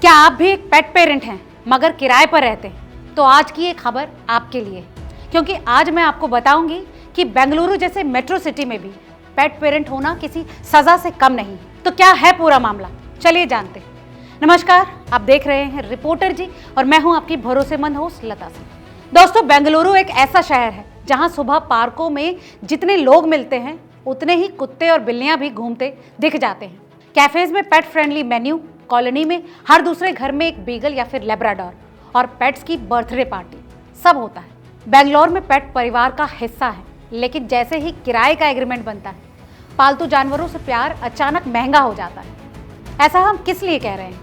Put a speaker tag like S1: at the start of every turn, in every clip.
S1: क्या आप भी एक पेट पेरेंट हैं मगर किराए पर रहते हैं? तो आज की ये खबर आपके लिए, क्योंकि आज मैं आपको बताऊंगी कि बेंगलुरु जैसे मेट्रो सिटी में भी पेट पेरेंट होना किसी सजा से कम नहीं। तो क्या है पूरा मामला, चलिए जानते हैं। नमस्कार, आप देख रहे हैं रिपोर्टर जी और मैं हूं आपकी भरोसेमंद होस्ट लता सिंह। दोस्तों, बेंगलुरु एक ऐसा शहर है जहां सुबह पार्कों में जितने लोग मिलते हैं उतने ही कुत्ते और बिल्लियां भी घूमते दिख जाते हैं। कैफेज में पेट फ्रेंडली मेन्यू, कॉलोनी में हर दूसरे घर में एक बीगल या फिर लेब्राडोर और पेट्स की बर्थडे पार्टी, सब होता है। बेंगलोर में पेट परिवार का हिस्सा है, लेकिन जैसे ही किराए का एग्रीमेंट बनता है, पालतू जानवरों से प्यार अचानक महंगा हो जाता है। ऐसा हम किस लिए कह रहे हैं?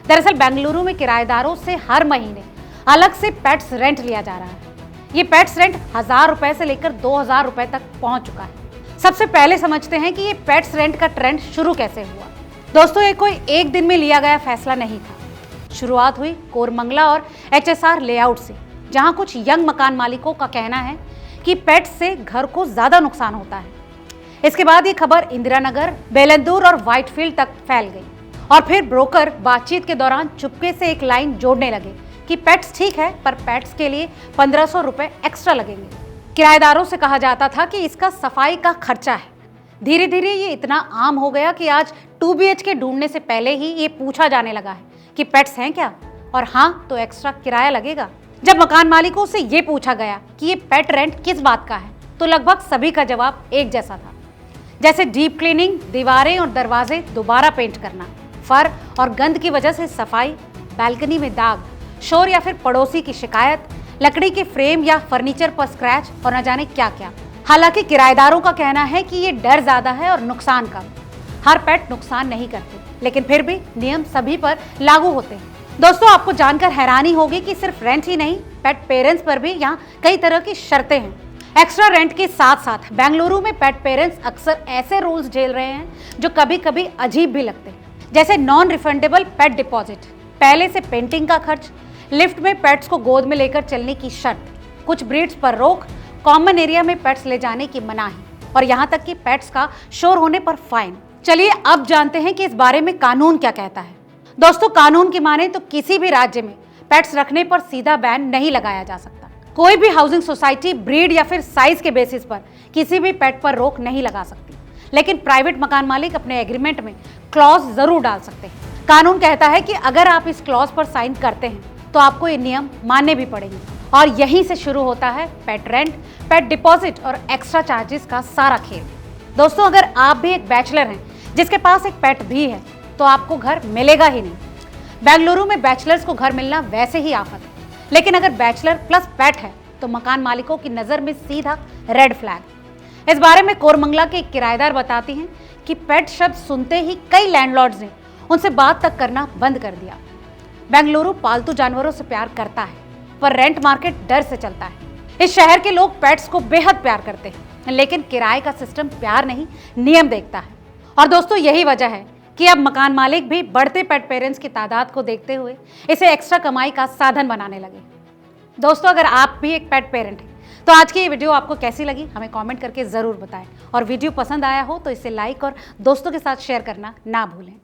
S1: दरअसल बेंगलुरु में किराएदारों से हर महीने अलग से पेट्स रेंट लिया जा रहा है। ये पेट्स रेंट 1000 रुपए से लेकर 2000 रुपए तक पहुंच चुका है। सबसे पहले समझते हैं कि ये पेट्स रेंट का ट्रेंड शुरू कैसे हुआ। दोस्तों, ये कोई एक दिन में लिया गया फैसला नहीं था। शुरुआत हुई कोरमंगला और HSR लेआउट से, जहां कुछ यंग मकान मालिकों का कहना है कि पेट्स से घर को ज्यादा नुकसान होता है। इसके बाद ये खबर इंदिरा नगर, बेलंदूर और व्हाइटफील्ड तक फैल गई और फिर ब्रोकर बातचीत के दौरान चुपके से एक लाइन जोड़ने लगे कि पेट्स ठीक है, पर पेट्स के लिए 1500 रुपए एक्स्ट्रा लगेंगे। किराएदारों से कहा जाता था कि इसका सफाई का खर्चा है। धीरे धीरे ये इतना आम हो गया कि आज 2 BHK ढूंढने से पहले ही ये पूछा जाने लगा है कि पेट्स हैं क्या, और हाँ तो एक्स्ट्रा किराया लगेगा। जब मकान मालिकों से ये पूछा गया कि ये पेट रेंट किस बात का है, तो लगभग सभी का जवाब एक जैसा था, जैसे डीप क्लीनिंग, दीवारें और दरवाजे दोबारा पेंट करना, फर और गंद की वजह से सफाई, बालकनी में दाग, शोर या फिर पड़ोसी की शिकायत, लकड़ी के फ्रेम या फर्नीचर पर स्क्रैच और न जाने क्या क्या। हालांकि किराएदारों का कहना है कि ये डर ज्यादा है और नुकसान कम। हर पेट नुकसान नहीं करते, लेकिन फिर भी नियम सभी पर लागू होते हैं। दोस्तों, आपको जानकर हैरानी होगी कि सिर्फ रेंट ही नहीं, पेट पेरेंट्स पर भी यहाँ कई तरह की शर्तें हैं। एक्स्ट्रा रेंट के साथ साथ बेंगलुरु में पेट पेरेंट्स अक्सर ऐसे रूल्स झेल रहे हैं जो कभी कभी अजीब भी लगते हैं, जैसे नॉन रिफंडेबल पेट डिपॉजिट, पहले से पेंटिंग का खर्च, लिफ्ट में पेट्स को गोद में लेकर चलने की शर्त, कुछ ब्रीड्स पर रोक, कॉमन एरिया में पेट्स ले जाने की मनाही और यहाँ तक कि पेट्स का शोर होने पर फाइन। चलिए अब जानते हैं कि इस बारे में कानून क्या कहता है। दोस्तों, कानून की माने तो किसी भी राज्य में पेट्स रखने पर सीधा बैन नहीं लगाया जा सकता। कोई भी हाउसिंग सोसाइटी ब्रीड या फिर साइज के बेसिस पर किसी भी पेट पर रोक नहीं लगा सकती, लेकिन प्राइवेट मकान मालिक अपने एग्रीमेंट में क्लॉज जरूर डाल सकते हैं। कानून कहता है कि अगर आप इस क्लॉज पर साइन करते हैं तो आपको ये नियम मानने भी पड़ेंगे, और यहीं से शुरू होता है पेट रेंट, पेट डिपॉजिट और एक्स्ट्रा चार्जेस का सारा खेल। दोस्तों, अगर आप भी एक बैचलर हैं जिसके पास एक पेट भी है, तो आपको घर मिलेगा ही नहीं। बेंगलुरु में बैचलर्स को घर मिलना वैसे ही आफत है, लेकिन अगर बैचलर प्लस पेट है तो मकान मालिकों की नज़र में सीधा रेड फ्लैग। इस बारे में कोरमंगला के एक किराएदार बताती हैं कि पेट शब्द सुनते ही कई लैंडलॉर्ड्स ने उनसे बात तक करना बंद कर दिया। बेंगलुरु पालतू जानवरों से प्यार करता है, पर रेंट मार्केट डर से चलता है। इस शहर के लोग पेट्स को बेहद प्यार करते हैं, लेकिन किराए का सिस्टम प्यार नहीं, नियम देखता है। और दोस्तों, यही वजह है कि अब मकान मालिक भी बढ़ते पेट पेरेंट्स की तादाद को देखते हुए इसे एक्स्ट्रा कमाई का साधन बनाने लगे। दोस्तों, अगर आप भी एक पेट पेरेंट हैं तो आज की ये वीडियो आपको कैसी लगी हमें कमेंट करके ज़रूर बताएं, और वीडियो पसंद आया हो तो इसे लाइक और दोस्तों के साथ शेयर करना ना भूलें।